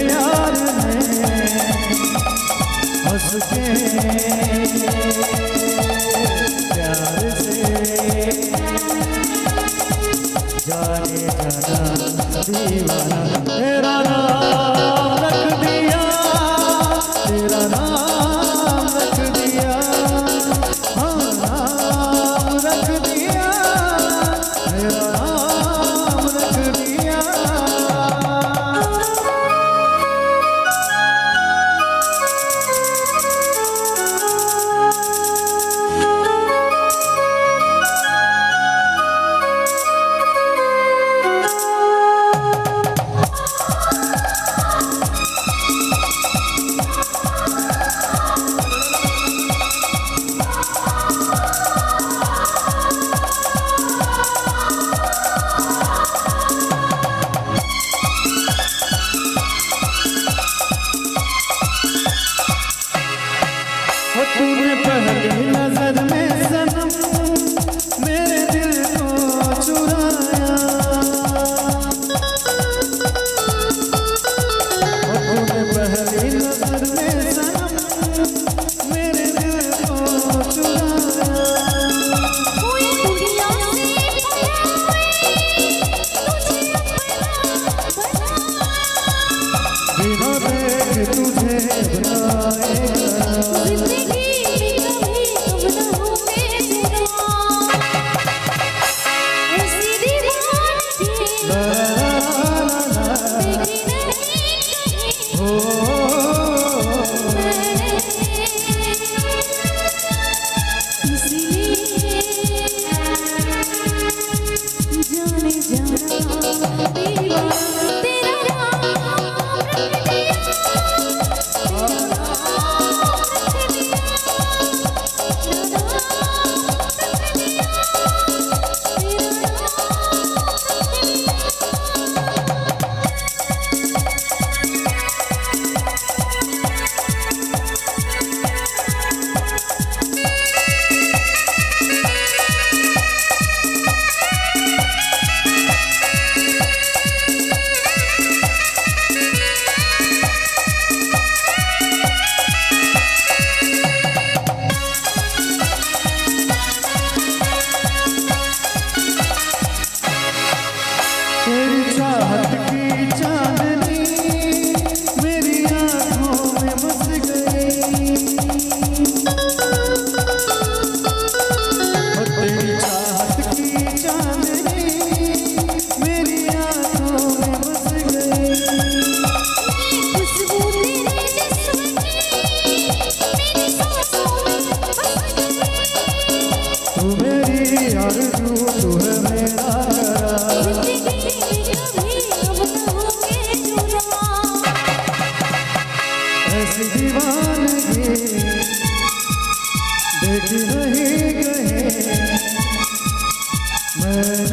यार ने हंस के प्यार से जाने जाना दीवाना तेरा नाम रख दिया, तेरा नाम रख दिया, हाँ नाम रख दिया, तेरा नाम रख दिया। तूने पहली नजर में सनम मेरे दिल को चुराया, तूने पहली नजर में सनम मेरे दिल को चुराया। कोई दुनिया से बिना देख तुझे बनाएगा, तेरी चाहत की चांदनी मेरी आँखों में बस गई, तेरी चाहत की चांदनी मेरी आँखों में बस गई। खुशबू तेरे जिस्म की मेरी सांसों में बस गई। तू मेरी आरज़ू तू है मेरा करार, ऐसी दीवानगी देखी नहीं कहीं मैं